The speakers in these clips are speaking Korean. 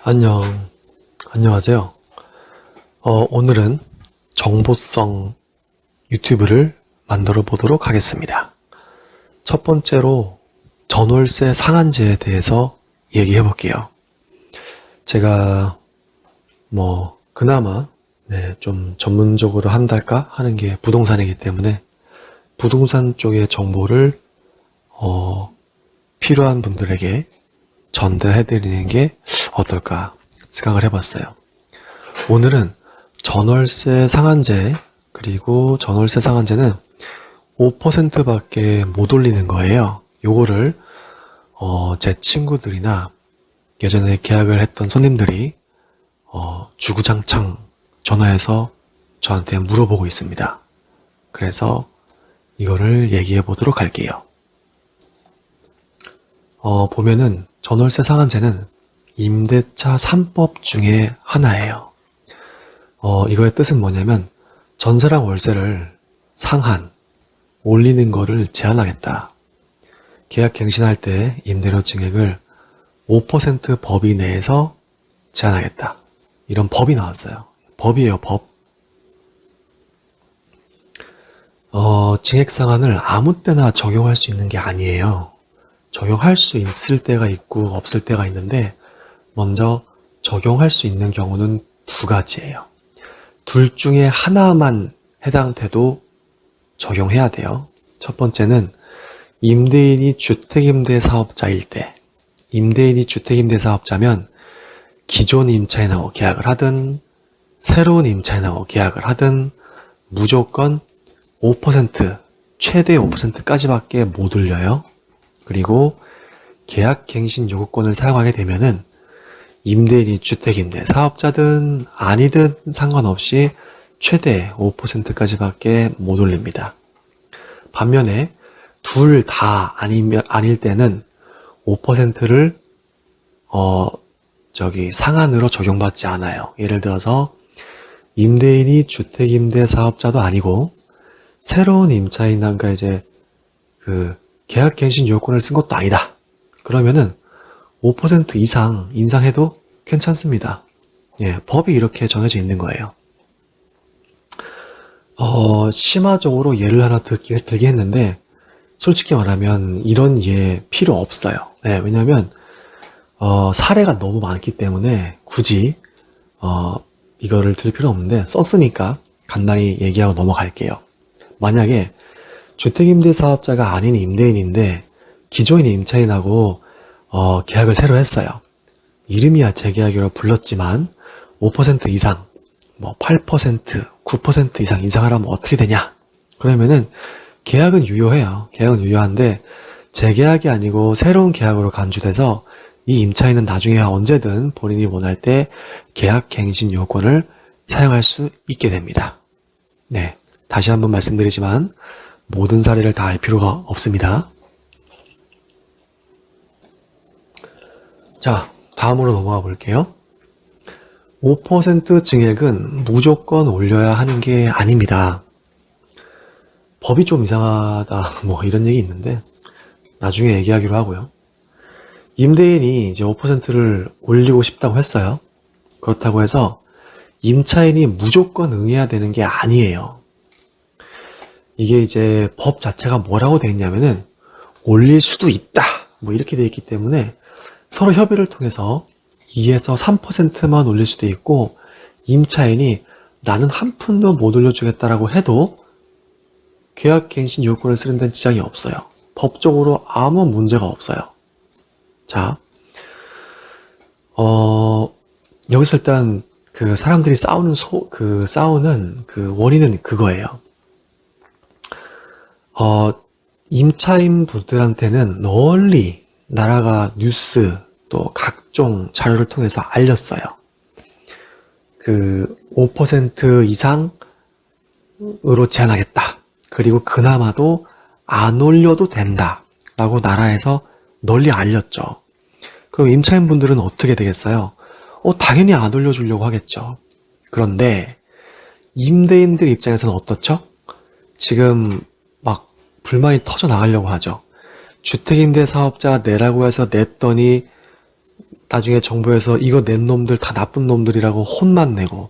안녕하세요. 오늘은 정보성 유튜브를 만들어 보도록 하겠습니다. 첫 번째로 전월세 상한제에 대해서 얘기해 볼게요. 제가 그나마 좀 전문적으로 한달까 하는 게 부동산이기 때문에 부동산 쪽의 정보를 필요한 분들에게 전달해 드리는 게 어떨까 생각을 해봤어요. 오늘은 전월세 상한제, 그리고 전월세 상한제는 5%밖에 못 올리는 거예요. 요거를 제 친구들이나 예전에 계약을 했던 손님들이 주구장창 전화해서 저한테 물어보고 있습니다. 그래서 이거를 얘기해 보도록 할게요. 보면은 전월세 상한제는 임대차 3법 중에 하나예요. 이거의 뜻은 뭐냐면 전세랑 월세를 상한, 올리는 거를 제한하겠다. 계약 갱신할 때 임대료 증액을 5% 법위 내에서 제한하겠다. 이런 법이 나왔어요. 법이에요, 법. 증액 상한을 아무 때나 적용할 수 있는 게 아니에요. 적용할 수 있을 때가 있고 없을 때가 있는데 먼저 적용할 수 있는 경우는 두 가지예요. 둘 중에 하나만 해당돼도 적용해야 돼요. 첫 번째는 임대인이 주택임대사업자일 때, 임대인이 주택임대사업자면 기존 임차인하고 계약을 하든 새로운 임차인하고 계약을 하든 무조건 5%, 최대 5%까지밖에 못 올려요. 그리고 계약갱신 요구권을 사용하게 되면은 임대인이 주택임대 사업자든 아니든 상관없이 최대 5%까지밖에 못 올립니다. 반면에 둘 다 아닐 때는 5%를 상한으로 적용받지 않아요. 예를 들어서 임대인이 주택임대 사업자도 아니고 새로운 임차인과 이제 계약갱신 요건을 쓴 것도 아니다. 그러면은 5% 이상 인상해도 괜찮습니다. 예, 법이 이렇게 정해져 있는 거예요. 심화적으로 예를 하나 들게 했는데, 솔직히 말하면 이런 예 필요 없어요. 네, 왜냐면, 사례가 너무 많기 때문에 굳이, 이거를 들 필요 없는데, 썼으니까 간단히 얘기하고 넘어갈게요. 만약에 주택임대사업자가 아닌 임대인인데 기존의 임차인하고 계약을 새로 했어요. 이름이야 재계약이라고 불렀지만 5% 이상, 8%, 9% 이상 인상하라면 어떻게 되냐? 그러면은 계약은 유효해요. 계약은 유효한데 재계약이 아니고 새로운 계약으로 간주돼서 이 임차인은 나중에 언제든 본인이 원할 때 계약 갱신 요건을 사용할 수 있게 됩니다. 네, 다시 한번 말씀드리지만 모든 사례를 다 알 필요가 없습니다. 자, 다음으로 넘어가 볼게요. 5% 증액은 무조건 올려야 하는 게 아닙니다. 법이 좀 이상하다, 이런 얘기 있는데, 나중에 얘기하기로 하고요. 임대인이 이제 5%를 올리고 싶다고 했어요. 그렇다고 해서 임차인이 무조건 응해야 되는 게 아니에요. 이게 이제 법 자체가 뭐라고 되어 있냐면은 올릴 수도 있다 이렇게 되어 있기 때문에 서로 협의를 통해서 2에서 3%만 올릴 수도 있고 임차인이 나는 한 푼도 못 올려주겠다라고 해도 계약갱신 요건을 쓰는 데는 지장이 없어요. 법적으로 아무 문제가 없어요. 자, 여기서 일단 사람들이 싸우는 원인은 그거예요. 임차인 분들한테는 널리 나라가 뉴스 또 각종 자료를 통해서 알렸어요. 5% 이상으로 제한하겠다. 그리고 그나마도 안 올려도 된다. 라고 나라에서 널리 알렸죠. 그럼 임차인 분들은 어떻게 되겠어요? 당연히 안 올려주려고 하겠죠. 그런데 임대인들 입장에서는 어떻죠? 지금 불만이 터져 나가려고 하죠. 주택임대 사업자 내라고 해서 냈더니 나중에 정부에서 이거 낸 놈들 다 나쁜 놈들이라고 혼만 내고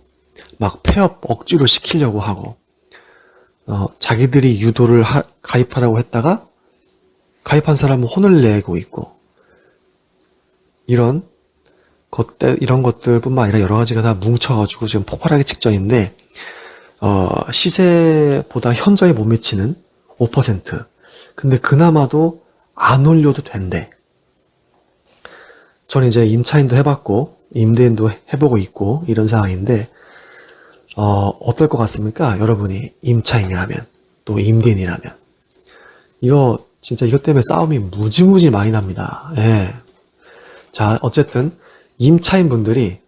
막 폐업 억지로 시키려고 하고 자기들이 유도를 가입하라고 했다가 가입한 사람은 혼을 내고 있고 이런 것들뿐만 아니라 여러 가지가 다 뭉쳐가지고 지금 폭발하기 직전인데 시세보다 현저히 못 미치는 5%. 근데 그나마도 안 올려도 된대. 저는 이제 임차인도 해봤고 임대인도 해보고 있고 이런 상황인데 어떨 것 같습니까? 여러분이 임차인이라면 또 임대인이라면 이거 진짜 이것 때문에 싸움이 무지무지 많이 납니다. 예. 자, 어쨌든 임차인 분들이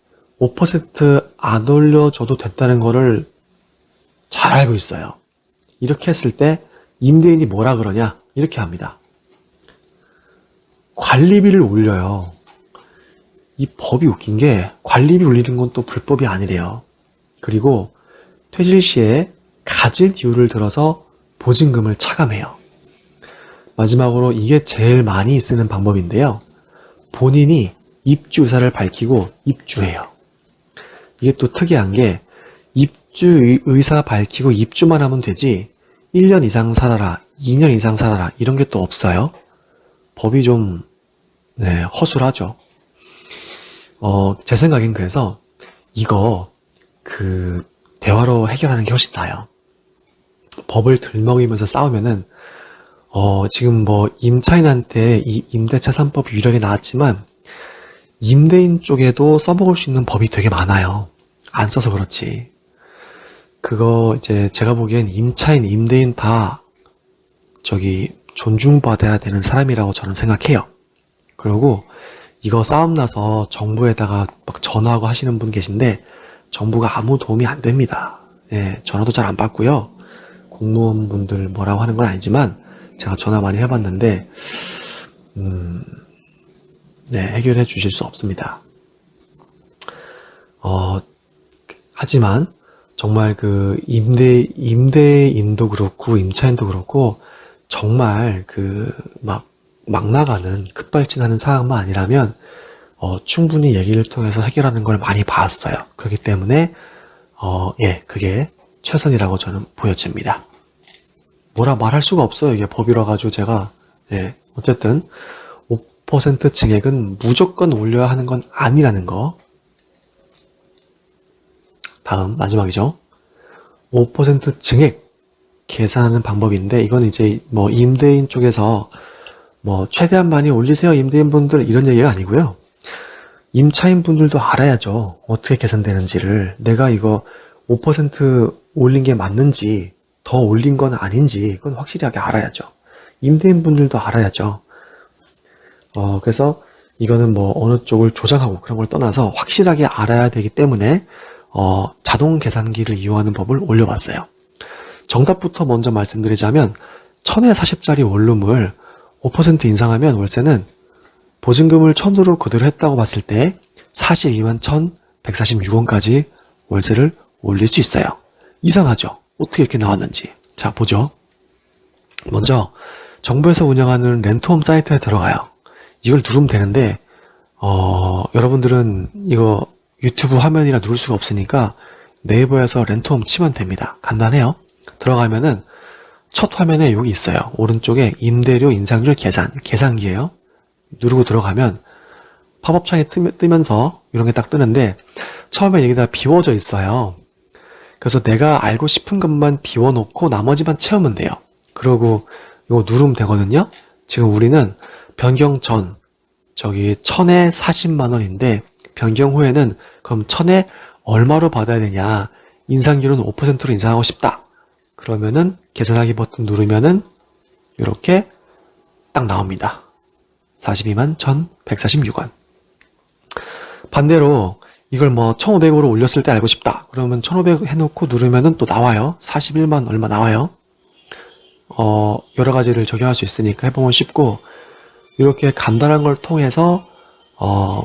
5%안 올려줘도 됐다는 거를 잘 알고 있어요. 이렇게 했을 때 임대인이 뭐라 그러냐? 이렇게 합니다. 관리비를 올려요. 이 법이 웃긴 게 관리비 올리는 건 또 불법이 아니래요. 그리고 퇴실 시에 가진 이유를 들어서 보증금을 차감해요. 마지막으로 이게 제일 많이 쓰는 방법인데요. 본인이 입주 의사를 밝히고 입주해요. 이게 또 특이한 게 입주 의사 밝히고 입주만 하면 되지 1년 이상 살아라, 2년 이상 살아라 이런 게 또 없어요. 법이 좀 허술하죠. 제 생각엔 그래서 이거 대화로 해결하는 게 훨씬 나아요. 법을 들먹이면서 싸우면은 지금 뭐 임차인한테 이 임대차 3법 유력이 나왔지만 임대인 쪽에도 써먹을 수 있는 법이 되게 많아요. 안 써서 그렇지. 그거 이제 제가 보기엔 임차인, 임대인 다 존중받아야 되는 사람이라고 저는 생각해요. 그리고 이거 싸움 나서 정부에다가 막 전화하고 하시는 분 계신데 정부가 아무 도움이 안 됩니다. 예, 전화도 잘 안 받고요. 공무원분들 뭐라고 하는 건 아니지만 제가 전화 많이 해봤는데 해결해 주실 수 없습니다. 하지만 정말 임대인도 그렇고 임차인도 그렇고 정말 막 나가는 급발진하는 상황만 아니라면 충분히 얘기를 통해서 해결하는 걸 많이 봤어요. 그렇기 때문에 그게 최선이라고 저는 보여집니다. 뭐라 말할 수가 없어요. 이게 법이라 가지고 제가 어쨌든 5% 증액은 무조건 올려야 하는 건 아니라는 거. 다음 마지막이죠. 5% 증액 계산하는 방법인데 이건 이제 뭐 임대인 쪽에서 뭐 최대한 많이 올리세요 임대인 분들 이런 얘기가 아니고요. 임차인 분들도 알아야죠. 어떻게 계산되는지를. 내가 이거 5% 올린 게 맞는지 더 올린 건 아닌지 그건 확실하게 알아야죠. 임대인 분들도 알아야죠. 그래서 이거는 뭐 어느 쪽을 조작하고 그런 걸 떠나서 확실하게 알아야 되기 때문에 자동 계산기를 이용하는 법을 올려봤어요. 정답부터 먼저 말씀드리자면 1040짜리 원룸을 5% 인상하면 월세는 보증금을 1000으로 그대로 했다고 봤을 때 42만 1146원까지 월세를 올릴 수 있어요. 이상하죠? 어떻게 이렇게 나왔는지. 자, 보죠. 먼저 정부에서 운영하는 렌트홈 사이트에 들어가요. 이걸 누르면 되는데 여러분들은 이거 유튜브 화면이라 누를 수가 없으니까 네이버에서 렌트홈 치면 됩니다. 간단해요. 들어가면은 첫 화면에 여기 있어요. 오른쪽에 임대료 인상률 계산기예요. 누르고 들어가면 팝업 창이 뜨면서 이런 게 딱 뜨는데 처음에 여기다 비워져 있어요. 그래서 내가 알고 싶은 것만 비워놓고 나머지만 채우면 돼요. 그러고 이거 누르면 되거든요. 지금 우리는 변경 전 1000에 40만 원인데 변경 후에는 그럼 1000에 얼마로 받아야 되냐. 인상률은 5%로 인상하고 싶다. 그러면은 계산하기 버튼 누르면은 이렇게 딱 나옵니다. 42만 1146원. 반대로 이걸 뭐 1500으로 올렸을 때 알고 싶다. 그러면 1500 해놓고 누르면은 또 나와요. 41만 얼마 나와요. 여러 가지를 적용할 수 있으니까 해보면 쉽고, 이렇게 간단한 걸 통해서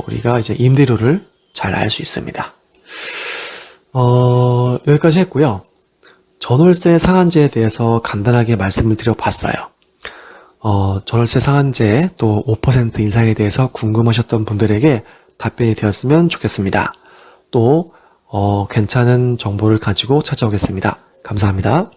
우리가 이제 임대료를 잘 알 수 있습니다. 여기까지 했고요. 전월세 상한제에 대해서 간단하게 말씀을 드려봤어요. 전월세 상한제 또 5% 인상에 대해서 궁금하셨던 분들에게 답변이 되었으면 좋겠습니다. 또 괜찮은 정보를 가지고 찾아오겠습니다. 감사합니다.